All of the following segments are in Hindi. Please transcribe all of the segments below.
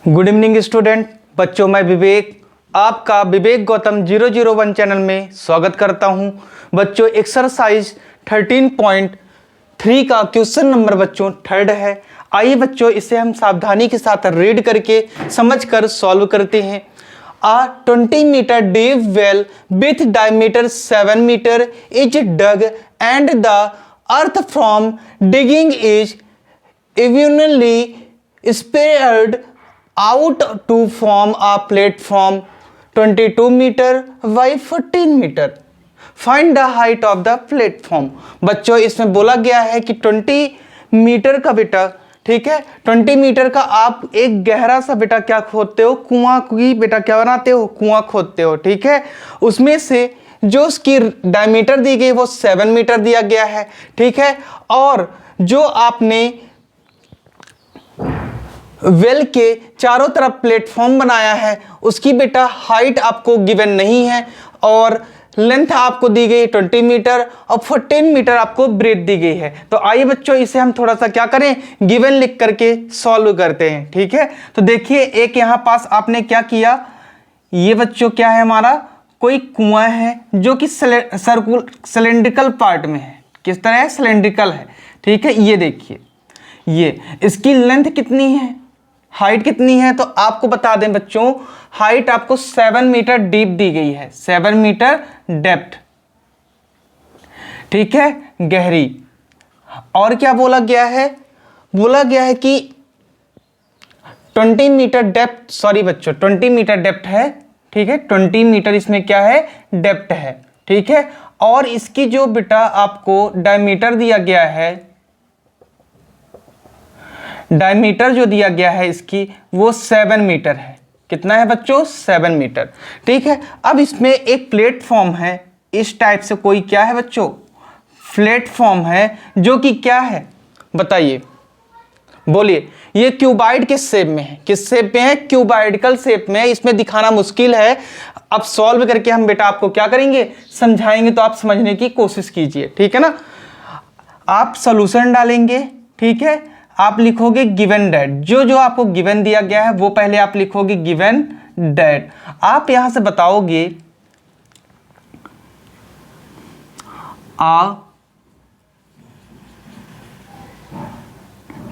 Good evening student. बच्चों, मैं विवेक आपका विवेक गौतम 001 चैनल में स्वागत करता हूं। बच्चों, एक्सरसाइज 13.3 का क्वेश्चन नंबर बच्चों थर्ड है। आइए बच्चों, इसे हम सावधानी के साथ रीड करके समझकर सॉल्व करते हैं। A 20 meter deep well with diameter 7 meter is dug and the earth from digging is evenly spread out to form a platform 22 meter by 14 meter. Find the height of the platform. बच्चों, इसमें बोला गया है कि 20 मीटर का बेटा, ठीक है, 20 मीटर का आप एक गहरा सा बेटा क्या खोदते हो, कुआं की बेटा क्या बनाते हो, कुआं खोदते हो, ठीक है। उसमें से जो उसकी डायमीटर दी गई वो 7 मीटर दिया गया है, ठीक है। और जो आपने वेल के चारों तरफ प्लेटफॉर्म बनाया है उसकी बेटा हाइट आपको गिवन नहीं है और लेंथ आपको दी गई 20 मीटर और 14 मीटर आपको ब्रेथ दी गई है। तो आइए बच्चों, इसे हम थोड़ा सा क्या करें, गिवन लिख करके सॉल्व करते हैं, ठीक है। तो देखिए, एक यहाँ पास आपने क्या किया, ये बच्चों क्या है, हमारा कोई कुआं है जो कि सिलेंड्रिकल पार्ट में है। किस तरह है, सिलेंड्रिकल है, ठीक है। ये देखिए, ये इसकी लेंथ कितनी है, हाइट कितनी है, तो आपको बता दें बच्चों, हाइट आपको 7 मीटर डीप दी गई है, 7 मीटर डेप्थ, ठीक है, गहरी। और क्या बोला गया है, बोला गया है कि 20 मीटर डेप्थ, सॉरी बच्चों 20 मीटर डेप्थ है, ठीक है, 20 मीटर इसमें क्या है, डेप्थ है, ठीक है। और इसकी जो बेटा आपको डायमीटर दिया गया है, डायमीटर जो दिया गया है इसकी वो 7 मीटर है। कितना है बच्चों, 7 मीटर, ठीक है। अब इसमें एक प्लेटफॉर्म है, इस टाइप से कोई क्या है बच्चों, प्लेटफॉर्म है जो कि क्या है, बताइए, बोलिए। ये क्यूबाइड के शेप में है, किस शेप में है, क्यूबाइडिकल शेप में है। इसमें दिखाना मुश्किल है, अब सॉल्व करके हम बेटा आपको क्या करेंगे, समझाएंगे, तो आप समझने की कोशिश कीजिए, ठीक है ना। आप सॉल्यूशन डालेंगे, ठीक है, आप लिखोगे गिवन डेट, जो जो आपको गिवन दिया गया है वो पहले आप लिखोगे गिवन डेट। आप यहां से बताओगे आ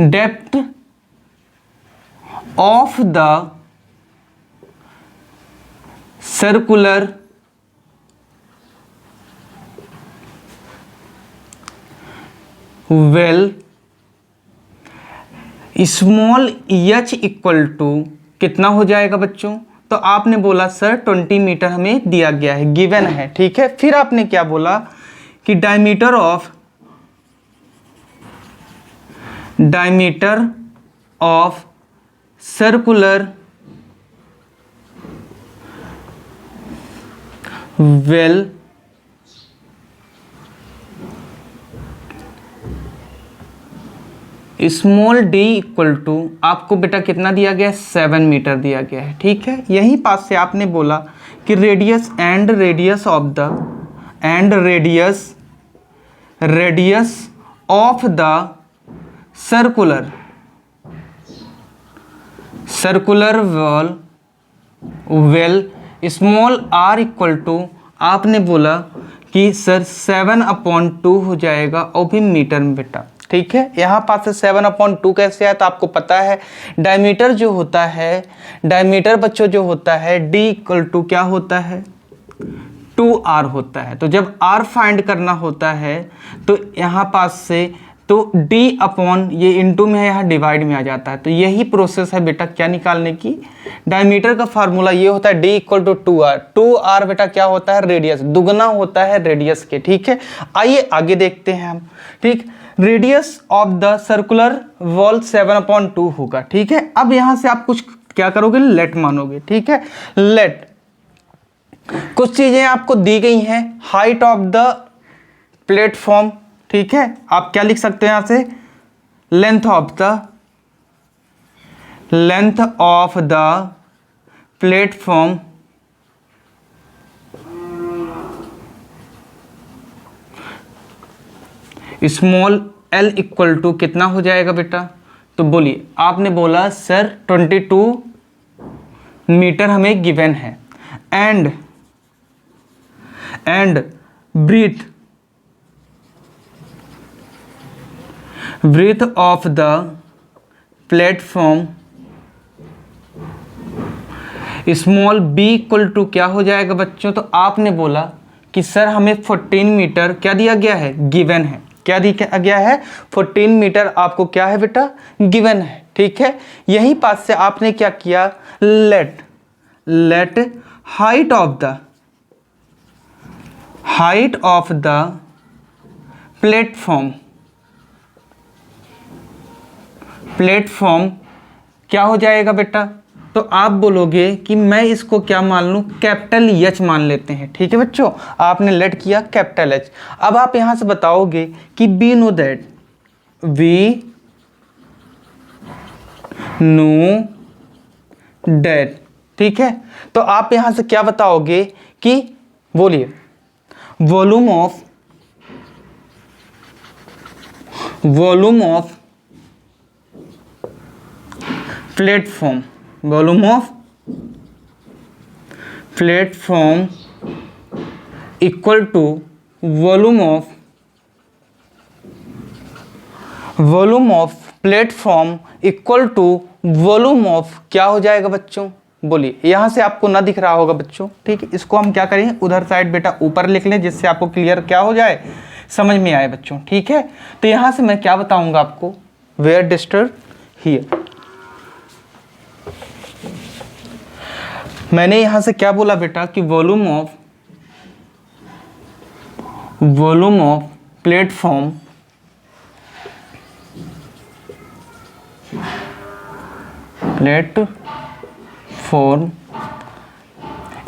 depth of the circular well small H equal to कितना हो जाएगा बच्चों, तो आपने बोला सर 20 मीटर हमें दिया गया है, गिवन है, ठीक है। फिर आपने क्या बोला कि diameter of circular well small D equal to आपको बेटा कितना दिया गया है, 7 मीटर दिया गया है, ठीक है। यहीं पास से आपने बोला कि radius of the circular well small R equal to आपने बोला कि सर 7/2 हो जाएगा, और भी मीटर में बेटा, ठीक है। यहाँ पास से 7/2 कैसे आया, तो आपको पता है डायमीटर जो होता है, डायमीटर बच्चों जो होता है d इक्वल टू क्या होता है, 2r होता है। तो जब r फाइंड करना होता है तो यहाँ पास से तो d अपॉन ये इनटू में है, यहाँ डिवाइड में आ जाता है। तो यही प्रोसेस है बेटा क्या निकालने की, डायमीटर का फार्मूला ये होता है d equal to 2r। 2r बेटा क्या होता है, रेडियस, दुगना होता है रेडियस के, ठीक है। आइए आगे देखते हैं हम, ठीक। Radius of the circular wall 7/2 होगा, ठीक है। अब यहां से आप कुछ क्या करोगे, लेट मानोगे, ठीक है। लेट कुछ चीजें आपको दी गई हैं, हाइट ऑफ द प्लेटफॉर्म, ठीक है। आप क्या लिख सकते हैं यहां से, length of the platform small l equal to कितना हो जाएगा बेटा, तो बोलिए। आपने बोला सर 22 मीटर हमें गिवन है। And breadth of the platform small B equal to क्या हो जाएगा बच्चों? तो आपने बोला कि सर हमें 14 मीटर क्या दिया गया है, गिवन है। क्या दिया गया है? 14 मीटर आपको क्या है बेटा, गिवन है। ठीक है, यही बात से आपने क्या किया, let height of the platform क्या हो जाएगा बेटा? तो आप बोलोगे कि मैं इसको क्या मान लूं, कैपिटल एच मान लेते हैं। ठीक है बच्चों, आपने लेट किया कैपिटल एच। अब आप यहां से बताओगे कि वी नो दैट। ठीक है, तो आप यहां से क्या बताओगे कि बोलिए volume of platform equal to volume of platform equal to volume of क्या हो जाएगा बच्चों? बोलिए, यहां से आपको ना दिख रहा होगा बच्चों। ठीक है, इसको हम क्या करेंगे, उधर साइड बेटा ऊपर लिख लें, जिससे आपको क्लियर क्या हो जाए, समझ में आए बच्चों। ठीक है, तो यहां से मैं क्या बताऊंगा आपको, वेयर डिस्टर्ब हियर। मैंने यहां से क्या बोला बेटा कि volume of platform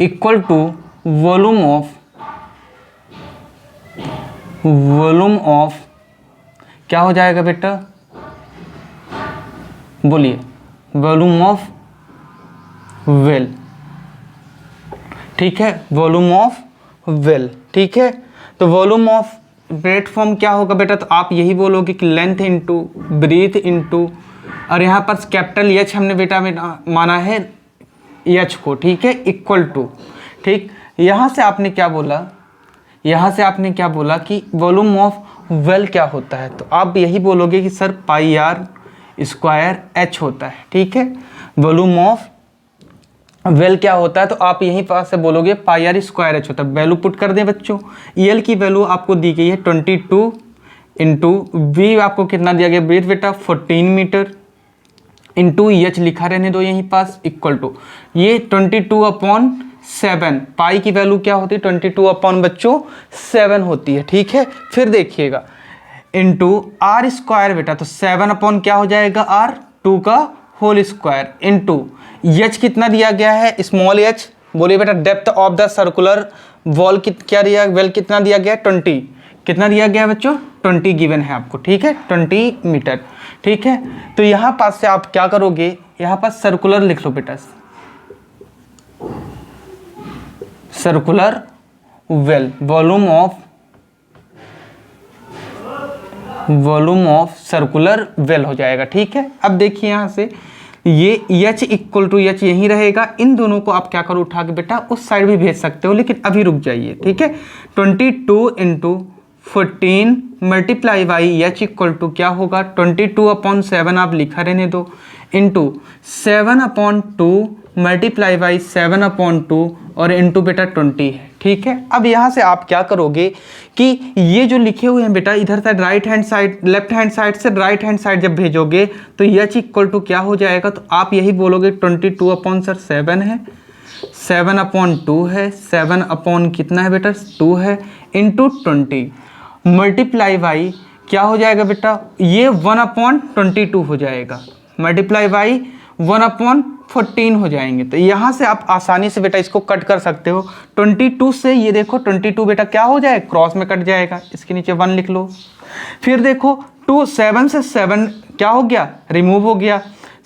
equal to volume of क्या हो जाएगा बेटा, बोलिए वॉल्यूम ऑफ वेल। ठीक है, वॉल्यूम ऑफ वेल। ठीक है, तो वॉल्यूम ऑफ प्लेटफॉर्म क्या होगा बेटा? तो आप यही बोलोगे कि लेंथ इंटू ब्रीथ इंटू, और यहाँ पर कैपिटल एच हमने बेटा माना है एच को। ठीक है, इक्वल टू। ठीक, यहाँ से आपने क्या बोला कि वॉल्यूम ऑफ वेल क्या होता है? तो आप यही बोलोगे कि sir pi R square H होता है। ठीक है, वॉल्यूम ऑफ वेल क्या होता है? तो आप यहीं पास से बोलोगे पाई आर स्क्वायर एच होता है। वैल्यू पुट कर दें बच्चों, एल की वैल्यू आपको दी गई है 22 इंटू वी आपको कितना दिया गया ब्रीथ बेटा 14 मीटर इंटू एच लिखा रहने दो यहीं पास, इक्वल टू ये 22/7। पाई की वैल्यू क्या होती है, 22 बच्चों 7 होती है। ठीक है, फिर देखिएगा इंटू आर स्क्वायर बेटा, तो 7 क्या हो जाएगा, आर 2 का होल स्क्वायर इंटू एच कितना दिया गया है, स्मॉल एच। बोलिए बेटा depth of the circular wall क्या दिया, वेल कितना दिया गया है, 20। कितना दिया गया है बच्चों, 20 गिवन है आपको। ठीक है, 20 मीटर। ठीक है, तो यहां पास से आप क्या करोगे, यहां पास सर्कुलर लिख लो बेटा, circular well, volume of circular well हो जाएगा। ठीक है, अब देखिए यहां से ये एच इक्वल टू एच यहीं रहेगा। इन दोनों को आप क्या करो, उठा के बेटा उस साइड भी भेज सकते हो, लेकिन अभी रुक जाइए। ठीक है, 22 into 14 multiply by H equal to क्या होगा, 22/7 आप लिखा रहने दो इंटू 7/2 मल्टीप्लाई बाई 7/2 और इंटू बेटा 20 है। ठीक है, अब यहाँ से आप क्या करोगे कि ये जो लिखे हुए हैं बेटा इधर side right hand side, left hand side से राइट हैंड साइड जब भेजोगे तो एच इक्वल टू क्या हो जाएगा, तो आप यही बोलोगे 22/7 है, 7/2 है, 7/ कितना है बेटा 2 है, इंटू 20 मल्टीप्लाई बाई क्या हो जाएगा बेटा, ये 1/22 हो जाएगा, मल्टीप्लाई बाई 1/14 हो जाएंगे। तो यहाँ से आप आसानी से बेटा इसको कट कर सकते हो। 22 से ये देखो 22 बेटा क्या हो जाए, क्रॉस में कट जाएगा, इसके नीचे 1 लिख लो। फिर देखो 7 से 7 क्या हो गया, रिमूव हो गया।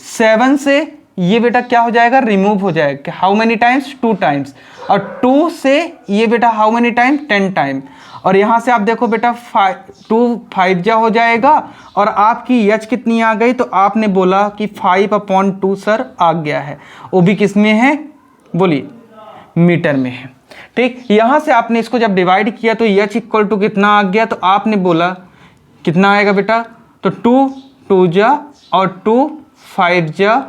7 से ये बेटा क्या हो जाएगा, रिमूव हो जाएगा। How many times, 2 times. और 2 से ये बेटा हाउ मेनी टाइम, 10 टाइम। और यहाँ से आप देखो बेटा 2 5 जा हो जाएगा और आपकी एच कितनी आ गई, तो आपने बोला कि 5/2 सर आ गया है, वो भी किस में है, बोलिए मीटर में है। ठीक, यहाँ से आपने इसको जब डिवाइड किया तो एच इक्वल टू कितना आ गया, तो आपने बोला कितना आएगा बेटा, तो 2 2 जा और 2 5 जा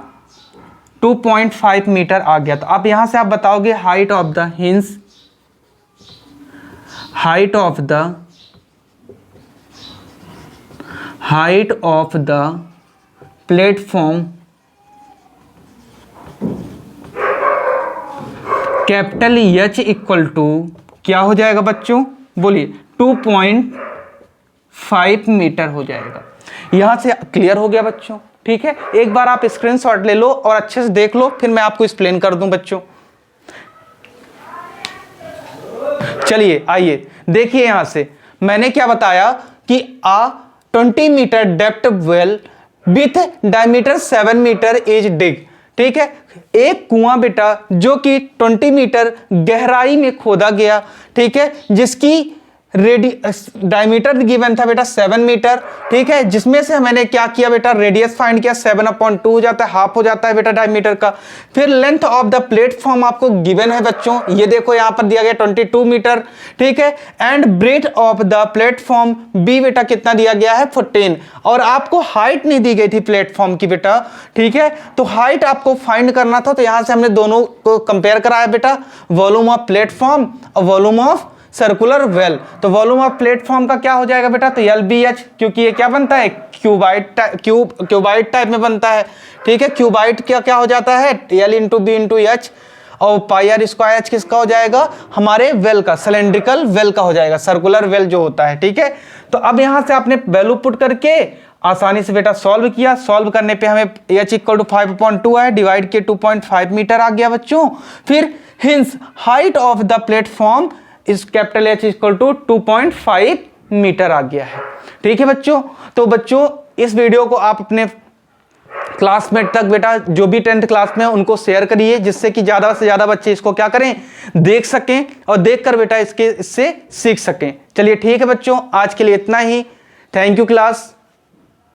2.5 मीटर आ गया। तो आप यहाँ से आप बताओगे height of the hinge, height of the platform capital H equal to क्या हो जाएगा बच्चों, बोलिए 2.5 मीटर हो जाएगा। यहां से क्लियर हो गया बच्चों, ठीक है। एक बार आप स्क्रीनशॉट ले लो और अच्छे से देख लो, फिर मैं आपको एक्सप्लेन कर दूं बच्चों। चलिए आइए देखिए, यहां से मैंने क्या बताया कि 20 metre depth well with diameter 7 metre is dug. ठीक है, एक कुआं बेटा जो कि 20 मीटर गहराई में खोदा गया, ठीक है, जिसकी डायमीटर गिवन था बेटा 7 मीटर, ठीक है, जिसमें से मैंने क्या किया बेटा, रेडियस फाइंड किया, 7/2 हो जाता है, हाफ हो जाता है बेटा डायमीटर का। फिर लेंथ ऑफ द प्लेटफॉर्म आपको गिवन है बच्चों, ये देखो यहां पर दिया गया 22 मीटर, ठीक है, and breadth of the platform B बेटा कितना दिया गया है, 14, और आपको हाइट नहीं दी गई थी प्लेटफॉर्म की बेटा, ठीक है, तो हाइट आपको फाइंड करना था। तो यहां से हमने दोनों को कंपेयर कराया बेटा, वॉल्यूम ऑफ प्लेटफॉर्म और वॉल्यूम ऑफ सर्कुलर वेल। तो वॉल्यूम ऑफ प्लेटफॉर्म का क्या हो जाएगा बेटा, तो LBH, क्योंकि ये क्या बनता है, क्यूबाइड टाइप में बनता है, ठीक है। क्यूबाइड क्या हो जाता है, L into B into H, और पाई स्क्वायर एच किसका हो जाएगा, हमारे वेल का, सिलेंड्रिकल वेल का हो जाएगा, सर्कुलर वेल जो होता है, ठीक है। तो अब यहां से आपने वैल्यू पुट करके आसानी से बेटा सॉल्व किया। सॉल्व करने पे हमें h इक्वल टू 5/2 है, डिवाइड के 2.5 मीटर आ गया बच्चों। फिर hence height of the platform is capital H equal to 2.5 metre आ गया है, ठीक है बच्चों। तो बच्चों इस वीडियो को आप अपने क्लासमेट तक बेटा, जो भी 10th क्लास में उनको शेयर करिए, जिससे कि ज्यादा से ज्यादा बच्चे इसको क्या करें, देख सकें और देखकर बेटा इससे सीख सकें। चलिए ठीक है बच्चों, आज के लिए इतना ही। Thank you class.